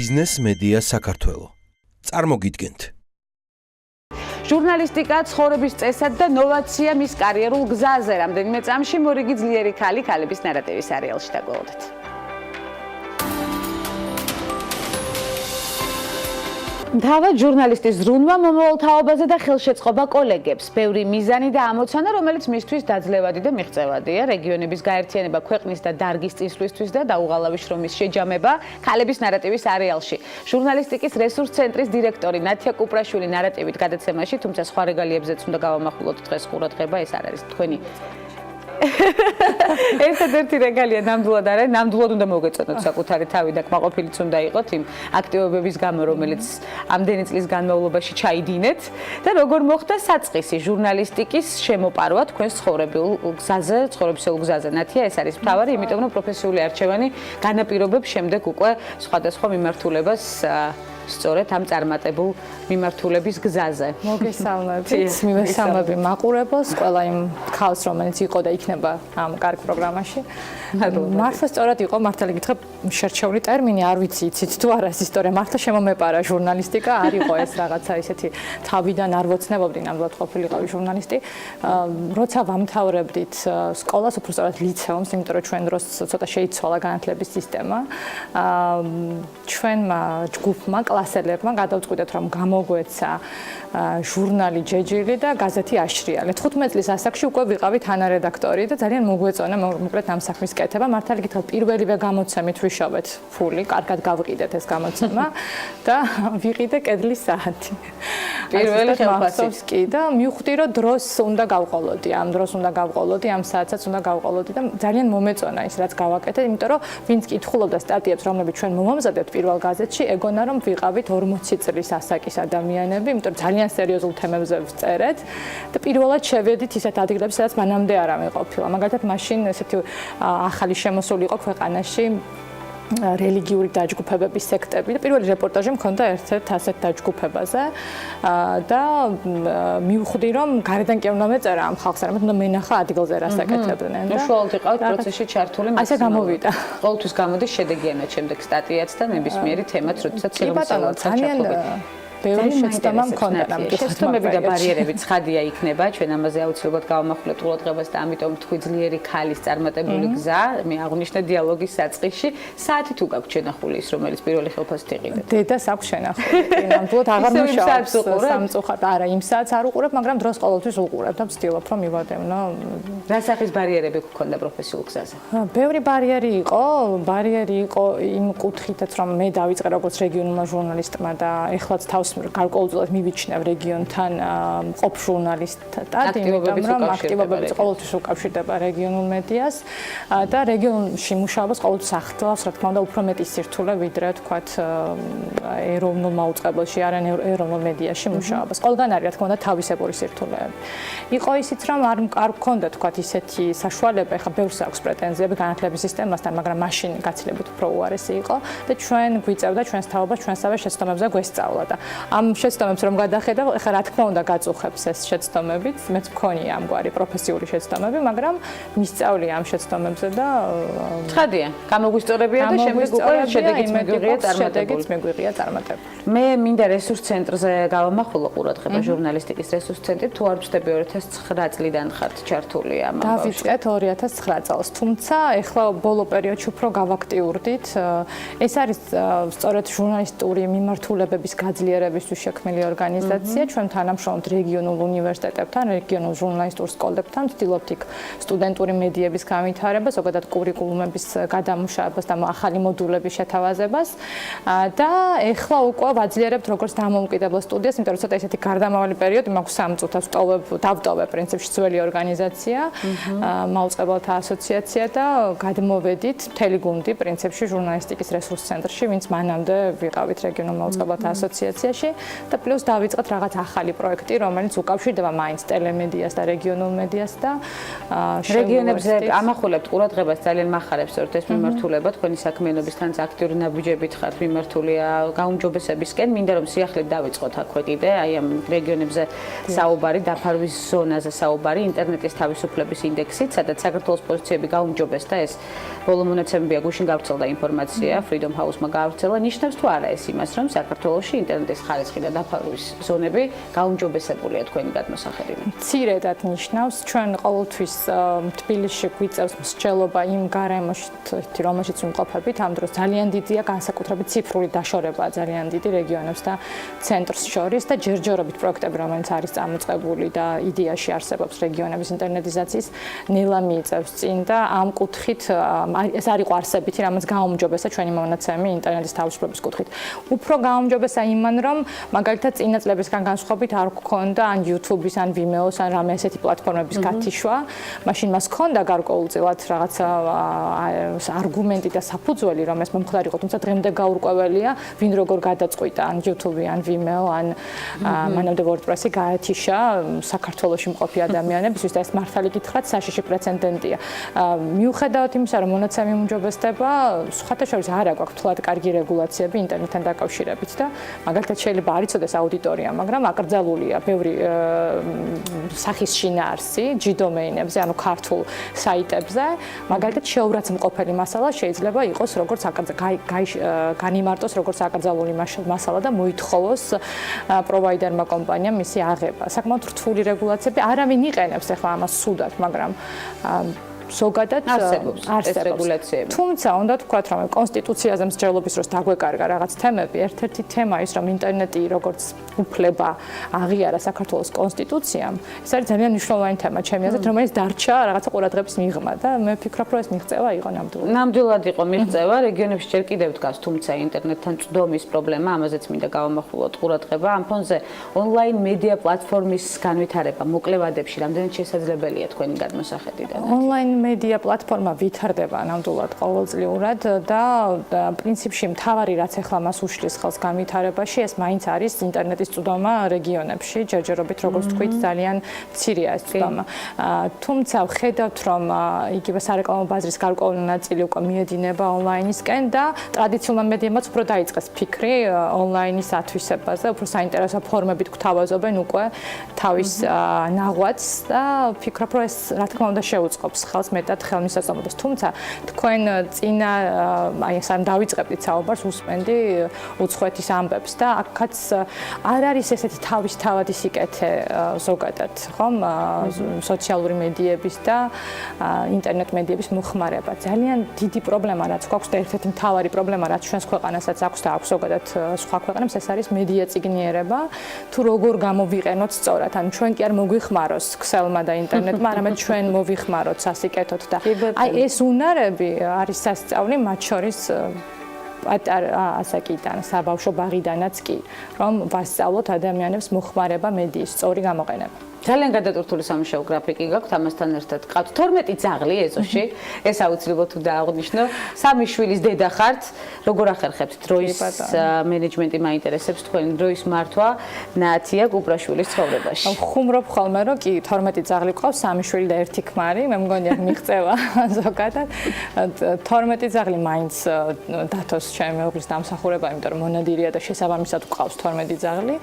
ბიზნეს მედია საქართველო. წარმოგიდგენთ. ჟურნალისტიკა ცხოვრების წესად და ნოვაცია მის კარიერულ გზაზე. რამდენიმე წამში მორიგი ძლიერი ქალი ქალების ნარატივის სერიალში დაგველოდეთ. თავად ჟურნალისტის ზრუნვა მომავალ თაობაზე და ხელშეწყობა კოლეგებს. ბევრი მიზანი და ამოცანა, რომელიც მისთვის დაძლევადი და მიღწევადია. რეგიონების გაერთიანება ქვეყნის და დარგის წინსვლისთვის და დაუღალავი შრომის შეჯამება ქალების ნარატივის სერიალში. ჟურნალისტიკის რესურს ცენტრის დირექტორი ნათია კუპრაშვილი ნარატივით გადაცემაში, თუმცა სხვა რეგალიებზეც უნდა გავამახვილოთ დღეს ყურადღება, ეს არ არის თქვენი ერთადერთი რეგალია ნამდვილად არა, ნამდვილად უნდა მოგეწონოთ საკუთარი თავი და კმაყოფილიც უნდა იყოთ იმ აქტივობების გამო, რომელიც ამდენი წლის განმავლობაში ჩაიდინეთ და როგორ მოხდა საწყისი ჟურნალისტიკის შემოპარვა თქვენს ცხოვრებისეულ გზაზე. ნათია, ეს არის მთავარი, იმიტომ რომ პროფესიული არჩევანი განაპირობებს შემდეგ უკვე სხვადასხვა მიმართულებას სწორედ ამ წარმატებულ მიმართულების გზაზე. მოგესალმებით, მივესალმები მაყურებელს, ყველა იმ ქალს, რომელიც იყო და იქნება ამ კარგ პროგრამაში. მართლა სწორად იყო, მართალი გითხრა, შერჩეული ტერმინი, არ ვიცი, იცით თუ არა ეს ისტორია, მართლა შემომეპარა ჟურნალისტიკა, არ იყო ეს რაღაცა ისეთი თავიდან არ ვოცნებობდი, ნამდვილად ყოფილიყავი ჟურნალისტი. როცა ვამთავრებდით სკოლას, უფრო სწორად ლიცეუმს, იმიტომ რომ ჩვენ დროს ცოტა შეიცვალა განათლების სისტემა. ჩვენმა ჯგუფმა კლასელებმა გადავწყვიტეთ, რომ გამოგვეცა ჟურნალი ჯეჯილი და გაზეთი აშრიალე. 15 წლის ასაკში უკვე ვიყავით თანარედაქტორი და ძალიან მოგვეწონა მოკლედ ამ საქმის კეთება. მართალი გითხრათ, პირველივე გამოცემით ვიშოვეთ ფული, კარგად გავყიდეთ ეს გამოცემა და ვიყიდე კედლის საათი. პირველი ხელფასით კი და მივხვდი, რომ დროს უნდა გავყოლოდი, ამ დროს უნდა გავყოლოდი, ამ საათსაც უნდა გავყოლოდი და ძალიან მომეწონა ის, რაც გავაკეთე, იმიტომ რომ ვინც კითხულობდა სტატიებს, რომლებიც ჩვენ მომამზადებთ პირველ გაზეთში, ეგონა რომ ვიყავით 40 წლის ასაკის ადამიანები, იმიტომ რომ ძალიან სერიოზულ თემებზე ვწერეთ და პირველად შევედით ისეთ ადგილებში, სადაც მანამდე არ ამეყოფილა. მაგალითად, მაშინ ესეთი ახალი შემოსული იყო ქვეყანაში რელიგიური დაჯგუფებების სექტები და პირველი რეპორტაჟი მქონდა ერთ-ერთ ასეთ დაჯგუფებაზე და მივხვდი, რომ გარედან კი უნდა მეწერა ამ ხალხს, რამე უნდა მენახა ადგილზე რას აკეთებდნენ და უშუალოდ იყავით პროცესში ჩართული. ასე გამოვიდა. ყოველთვის გამოდის შედეგიანად შემდეგ სტატიაც და ნებისმიერი თემაც, როდესაც ცელმოსავალ ჩაჩაპობდი. ბევრი შეცდომა მქონდა ამ შეცდომები და ბარიერები ცხადია იქნება, ჩვენ ამაზე აუცილებლად გავამახვილებთ ყურადღებას და ამიტომ თქვი ძლიერი ქალის წარმატებული გზა, მე აღვნიშნე დიალოგის საწყისში, საათი თუ გაქვთ შენახული ის, რომელიც პირველი ხელფასით იყიდეთ. დედას აქვს შენახული. ნამდვილად აღარ მუშაობს სამწუხაროდ. არა, იმ საათს არ უყურებ, მაგრამ დროს ყოველთვის უყურებ და ვცდილობ რომ მივადევნო. რა სახის ბარიერები გქონდა პროფესიულ გზაზე? ბევრი ბარიერი იყო იმ კუთხითაც, რომ მე დავიწყე როგორც რეგიონულმა ჟურნალისტმა და ეხლაც თავს გარკვეულწილად მივიჩნევ რეგიონთან ყოფ ჟურნალისტად, იმიტომ რომ აქტივობებიც ყოველთვის უკავშირდება რეგიონულ მედიას და რეგიონში მუშაობას ყოველთვის ახდენს, რა თქმა უნდა, უფრო მეტი სირთულე ვიდრე თქვათ ეროვნულ მაუწყებელში, არან ეროვნულ მედიაში მუშაობას. ყველგან არის, რა თქმა უნდა, თავისებური სირთულეები. იყო ისიც, რომ არ მქონდა თქვათ ისეთი საშუალება, ეხლა ბევრს აქვს პრეტენზიები განათლების სისტემასთან, მაგრამ მაშინ გაცილებით უფრო უარესი იყო და ჩვენ გვიწევდა ჩვენს თაობას ჩვენსავე შეცდომებზე გვესწავლა და ამ შეცდომებს რომ გადახედავ, ეხლა რა თქმა უნდა გაწუხებს ეს შეცდომებიც, მეც მქონია ამგვარი პროფესიული შეცდომები, მაგრამ მისწავლია ამ შეცდომებზე და ცხადია, გამოგვისწორებია და შემდეგ უკვე შედეგიც მეგვიღია წარმატებული. მე მინდა რესურს ცენტრზე გავამახვილო ყურადღება, ჟურნალისტიკის რესურს ცენტრი, თუ არ ვწდები 2009 წლიდან ხართ ჩართული ამ ამბავში. დავიწყეთ 2009 წელს, თუმცა ეხლა ბოლო პერიოდში უფრო გავაქტიურდით. ეს არის სწორედ ჟურნალისტური მიმართულებების გაძლიერებისთვის შექმნილი ორგანიზაცია. ჩვენ თანამშრომლობთ რეგიონულ უნივერსიტეტებთან, რეგიონულ ჟურნალისტურ სკოლებთან, ვცდილობთ იქ სტუდენტური მედიების განვითარებას, ზოგადად კურიკულუმების გადამუშავებას და ახალი მოდულების შეთავაზებას და ეხლა უკვე ვაძლიერებთ როგორც დამოუკიდებელ სტუდიას, იმიტომ რომ ცოტა ისეთი გარდამავალი პერიოდი მაქვს 3 წუთს დავტოვე პრინციპში ძველი ორგანიზაცია, მაუწყებელთა ასოციაცია და გადმოვედით მთელი გუნდი პრინციპში ჟურნალისტიკის რესურს ცენტრში, ვინც მანამდე ვიყავით რეგიონულ მაუწყებელთა ასოციაციაში. სფეროში და პლუს დავიწყეთ რაღაც ახალი პროექტი, რომელიც უკავშირდება მაინც ტელემედიას და რეგიონულ მედიას და რეგიონებზე ამახვილებთ ყურადღებას, ძალიან მახარებს თორთ ეს მიმართულება, თქვენი საქმიანობისთან აქტიური ნაბიჯებით ხართ მიმართულია გაუმჯობესებისკენ, მინდა რომ სიახლედ დავიწყოთ აქვე კიდე, აი ამ რეგიონებზე საუბარი, დაფარვის ზონაზე საუბარი, ინტერნეტის თავისუფლების ინდექსით, სადაც საქართველოს პოზიციები გაუმჯობესდა, ეს ბოლო მონაცემებია, გუშინ გავრცელდა ინფორმაცია, Freedom House-მა გავრცელა, ნიშნავს თუ არა ეს იმას, რომ საქართველოში ინტერნეტის ხარისხი და დაფარვის ზონები გაუმჯობესებულია თქვენი გადმოსახედიდან? მცირედად ნიშნავს, ჩვენ ყოველთვის თბილისში გვიწევს მსჯელობა იმ გარემოში, რომელშიც ვიმყოფებით, ამ დროს ძალიან დიდია განსაკუთრებით ციფრული დაშორება, ძალიან დიდი რეგიონებს და ცენტრს შორის და ჯერჯერობით პროექტები, რომელიც არის წამოწყებული და იდეაში არსებობს რეგიონების ინტერნეტიზაციის, ნელა მიიწევს წინ და ამ კუთხით ეს არ იყო არსებითი, რამაც გაუმჯობესა ჩვენი მონაცემი ინტერნეტის თავისუფლების კუთხით. უფრო გაუმჯობესა იმან, რომ მაგალითად წინა წლებისგან განსხვავებით არ გქონდა ან YouTube-ის, ან Vimeo-s, ან რამე ესეთი პლატფორმების გათიშვა. მაშინ მას ჰქონდა გარკვეულწილად რაღაცა არგუმენტი და საფუძველი, რომ ეს მომხდარიყო, თუმცა დღემდე გაურკვეველია, ვინ როგორ გადაწყვიტა, ან YouTube-ი, ან Vimeo, ან მანამდე WordPress-ი გაათიშა საქართველოში მყოფი ადამიანებისთვის და ეს მართალი გითხრათ, საშიში პრეცედენტია. მიუხედავად იმისა, რომ მონაცემი უმჯობესდება, სხვათა შორის არ აქვს თლად კარგი რეგულაციები ინტერნეტთან დაკავშირებით და მაგალითად შეიძლება არ იცოდეს აუდიტორია, მაგრამ აკრძალულია ბევრი სახის შინაარსი G-დომეინებზე, ანუ ქართულ საიტებზე, მაგალითად შეურაცხმყოფელი მასალა შეიძლება იყოს როგორც განიმარტოს როგორც აკრძალული მასალა და მოითხოვოს პროვაიდერმა კომპანიამ მისი აღება. საკმაოდ რთული რეგულაციები, არავინ იყენებს ახლა ამას სუდად, მაგრამ ზოგადად არსებობს ეს რეგულაციები. თუმცა უნდა თქვათ, რომ კონსტიტუციაზე მსჯელობის დროს დაგვეკარგა რაღაც თემები, ერთ-ერთი თემა ის, რომ ინტერნეტი როგორც უფლება აღიარა საქართველოს კონსტიტუციამ, ეს არის ძალიან მნიშვნელოვანი თემა ჩემი აზრით, რომელიც დარჩა რაღაცა ყურადღების მიღმა და მე ვფიქრობ, რომ ეს მიღწევა იყო ნამდვილად. ნამდვილად იყო მიღწევა, რეგიონებში ჯერ კიდევ დგას, თუმცა ინტერნეტთან წვდომის პრობლემა, ამაზეც მინდა გავამახვილოთ ყურადღება. ამ ფონზე ონლაინ მედია პლატფორმის განვითარება მოკლევადებში რამდენად შესაძლებელია თქვენი გადმოსახედიდან? ონლაინ მედია პლატფორმა ვითარდება ნამდვილად ყოველწლიურად და პრინციპში მთავარი რაც ახლა მას უშლის ხელს განვითარებაში, ეს მაინც არის ინტერნეტის წვდომა რეგიონებში, ჯერჯერობით როგორც თქვით, ძალიან მცირეა ეს წვდომა. თუმცა ვხედავთ, რომ იგივე სარეკლამო ბაზრის გარკვეული ნაწილი უკვე მიედინება ონლაინისკენ და ტრადიციულმა მედიამაც უფრო დაიწყეს ფიქრი ონლაინის ათვისებაზე, უფრო საინტერესო ფორმებით გვთავაზობენ უკვე თავის ნაღვაწს და ვფიქრობ, რომ ეს რა თქმა უნდა შეუწყობს ხელს მეტად ხელმისაწვდომობას. თუმცა თქვენ წინა აი ეს არ დავიწყებდით საუბარს, უსმენდი უცხოეთის ამბებს და აქაც არ არის ესეთი თავისთავადი სიკეთე ზოგადად, ხომ? სოციალური მედიების და ინტერნეტ მედიების მოხმარება. ძალიან დიდი პრობლემა რაც გვაქვს და ერთ-ერთი მთავარი პრობლემა რაც ჩვენს ქვეყანასაც აქვს და აქვს ზოგადად სხვა ქვეყნებს, ეს არის მედია წიგნიერება. თუ როგორ გამოვიყენოთ სწორად, ანუ ჩვენ კი არ მოგვიხმაროს ქსელმა და ინტერნეტმა, არამედ ჩვენ მოვიხმაროთ სასიკეთოდ და აი ეს უნარები არის სასწაული მათ შორის პატარა ასაკიდან, საბავშვო ბაღიდანაც კი, რომ ვასწავლოთ ადამიანებს მოხმარება მედიის სწორი გამოყენება. ძალიან გადატვირთული სამუშაო გრაფიკი გაქვთ, ამასთან ერთად ყავთ 12 ძაღლი ეზოში, ეს აუცილებლად თუ დააღვნიშნო. 3 შვილის დედა ხართ, როგორ ახერხებთ დროის მენეჯმენტი მაინტერესებს თქვენი დროის მართვა ნათია კუპრაშვილის ცხოვრებაში? ხუმრობ ხოლმე, რომ კი 12 ძაღლი ყავს, 3 შვილი და 1 ქმარი, მე მგონია მიღწევა ზოგადად. 12 ძაღლი მაინც დათოს ჩემი მეუღლის დამსახურება, იმიტომ რომ მონადირეა და შესაბამისად ყავს 12 ძაღლი.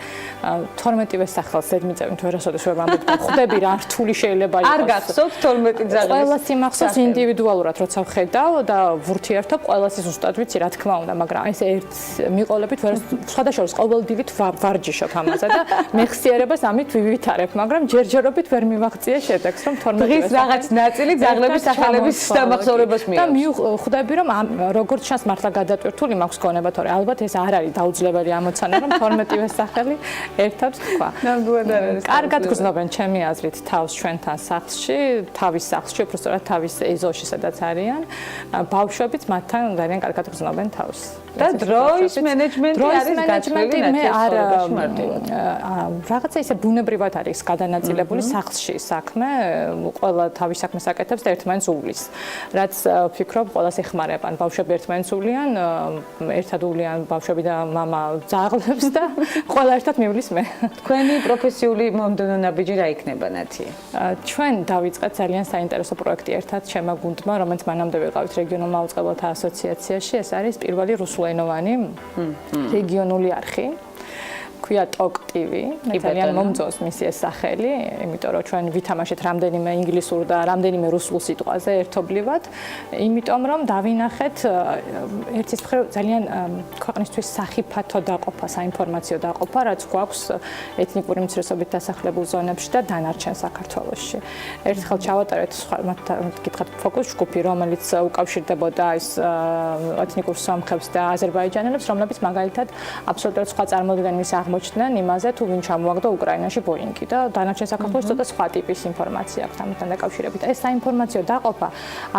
12-ვე სახელს ზედმიწევნით ვერასოდეს ვერ ხვდები რა რთული შეიძლება იყოს. არ გახსოვთ 12 ძაღლის. ყველას იმახსოვს ინდივიდუალურად, როცა ვხედავ და ვურთიერთობ, ყველას ის ზუსტად ვიცი, რა თქმა უნდა, მაგრამ ეს ერთ მიყოლებით ვერ სხვადასხვა ყოველდღიურად ვარჯიშობ ამაზე და მეხსიერებას ამით ვივითარებ, მაგრამ ჯერჯერობით ვერ მივაღწია შედეგს, რომ 12 დღის რაღაც ნაწილი ძაღლების სახელების დამახსოვრებას მიიღებს. და მივხვდები, რომ როგორც ჩანს მართლა გადატვირთული მაქვს გონება, თორე ალბათ ეს არ არის დაუძლებელი ამოცანა, რომ 12-ვე სახელი ერთად თქვა. ნამდვილად არ არის. კარგად გრძნობენ ჩემი აზრით თავს ჩვენთან სახლში, თავის სახლში, უბრალოდ თავის ეზოში, სადაც არიან. ბავშვებიც მათთან ძალიან კარგად გრძნობენ თავს. და დროის მენეჯმენტი არის გაცვლილი ნაციონალობაში მარტივად. რაღაცა ისე ბუნებრივად არის გადანაწილებული სახლში საქმე, ყველა თავის საქმეს აკეთებს და ერთმანეთს უვლის. რაც ვფიქრობ, ყველას ეხმარება. ან ბავშვები ერთმანეთს უვლიან, ერთად უვლიან ბავშვები და მამა ძაღლებს და ყველა ერთად მივლის მე. თქვენი პროფესიული მომდევნო ნაბიჯი რა იქნება, ნათია? ჩვენ დავიწყეთ ძალიან საინტერესო პროექტი ერთად ჩემმა გუნდმა, რომელიც მანამდე ვიყავით რეგიონულ მაუწყებლთა ასოციაციაში. ეს არის პირველი რუსულენოვანი რეგიონული არხი. ქვია ტოკ-ტივი, ძალიან მომწონს მისი ეს სახელი, იმიტომ რომ ჩვენ ვითამაშეთ რამდენიმე ინგლისურ და რამდენიმე რუსულ სიტყვაზე ერთობლივად, იმიტომ რომ დავინახეთ ერთის მხრივ ძალიან ქვეყნისთვის სახიფათო დაყოფა, საინფორმაციო დაყოფა, რაც გვაქვს ეთნიკური უმცირესობით დასახლებულ ზონებში და დანარჩენ საქართველოში. ერთხელ ჩავატარეთ მათ გითხრათ ფოკუს ჯგუფი, რომელიც უკავშირდებოდა ის ეთნიკურ სომხებს და აზერბაიჯანელებს, რომლებიც მაგალითად აბსოლუტურად სხვა წარმოდგენების აღმოჩნდნენ იმაზე, თუ ვინ ჩამოაგდო უკრაინაში ბოინგი და დანარჩენ საქართველოს ცოტა სხვა ტიპის ინფორმაცია აქვს ამასთან დაკავშირებით. ეს საინფორმაციო დაყოფა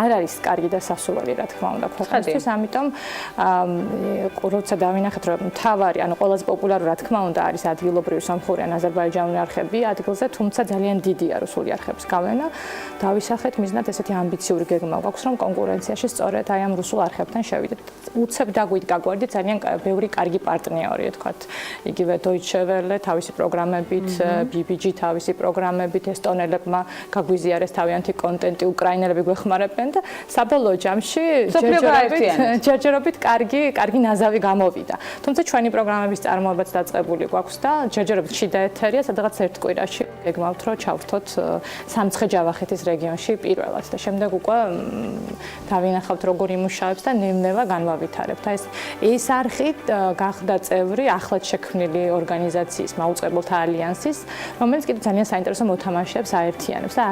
არ არის კარგი და სასურველი, რა თქმა უნდა, ქვეყნისთვის, ამიტომ როცა დავინახეთ, რომ მთავარი, ანუ ყველაზე პოპულარული, რა თქმა უნდა, არის ადგილობრივი სომხური ან აზერბაიჯანული არხები ადგილზე, თუმცა ძალიან დიდია რუსული არხების გავლენა. დავისახეთ მიზნად ესეთი ამბიციური გეგმა გვაქვს, რომ კონკურენციაში სწორედ აი ამ რუსულ არხებთან შევიდეთ. უცებ დაგვიდგა გვერდით ძალიან ბევრი კარგი პარტნიორი, თქვათ, იგივე Deutsche Welle თავისი პროგრამებით, BBG თავისი პროგრამებით, ესტონელებმა გაგვიზიარეს თავიანთი კონტენტი, უკრაინელები გვეხმარებენ და საბოლოო ჯამში ჯერჯერობით კარგი ნაზავი გამოვიდა. თუმცა ჩვენი პროგრამების წარმოებაც დაწყებული გვაქვს და ჯერჯერობით შიდა ეთერია, სადღაც ერთ კვირაში გეგმავთ, რომ ჩავთოთ სამცხე-ჯავახეთის რეგიონში პირველად და შემდეგ უკვე დავინახავთ, როგორ იმუშავებს და ნელა განვავითარებთ. ეს არხი გახდა წევრი ახლად შექმნილი ორგანიზაციის მაუწყებელთა ალიანსის, რომელიც კიდევ ძალიან საინტერესო მოთამაშეებს აერთიანებს და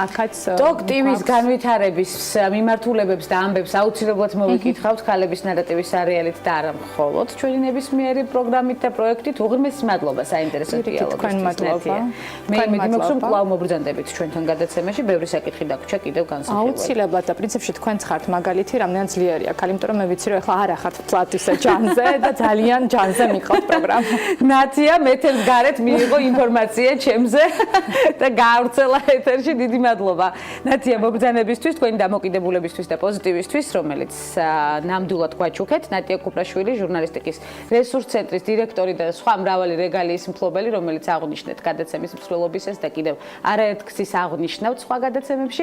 აქაც ტოკ-ტივის განვითარების მიმართულებებს და ამბებს აუცილებლად მოვიკითხავთ ქალების ნარატივის სერიალით და არა მხოლოდ ჩვენი ნებისმიერი პროგრამით და პროექტით. უღრმესი მადლობა საინტერესო დიალოგისთვის, ნათია. მე იმედიმაქვს, რომ კვლავ მობრძანდებით ჩვენთან გადაცემაში, ბევრი საკითხი დაგვრჩა კიდევ განსახილველი. აუცილებლად და პრინციპში თქვენც ხართ მაგალითი, რამდენად ძლიერი აქ, იმიტომ რომ მე ვიცი, რომ ახლა არ ახართ ფლატ ისე ჯანზე და ძალიან ჯანზე მიყავთ პროგრამა. ნათია მეთერს გარეთ მიიღო ინფორმაცია ჩემზე და გაავრცელა ეთერში. დიდი მადლობა ნათია მობრძანებისთვის, თქვენი დამოკიდებულებისთვის და პოზიტივისთვის, რომელიც ნამდვილად გვაჩუქეთ. ნათია კუპრაშვილი, ჟურნალისტიკის რესურს ცენტრის დირექტორი და სხვა მრავალი რეგალიის მფლობელი, რომელიც აღნიშნეთ გადაცემის მსვლელობისას და კიდევ არაერთ გზის აღნიშნავთ სხვა გადაცემებში.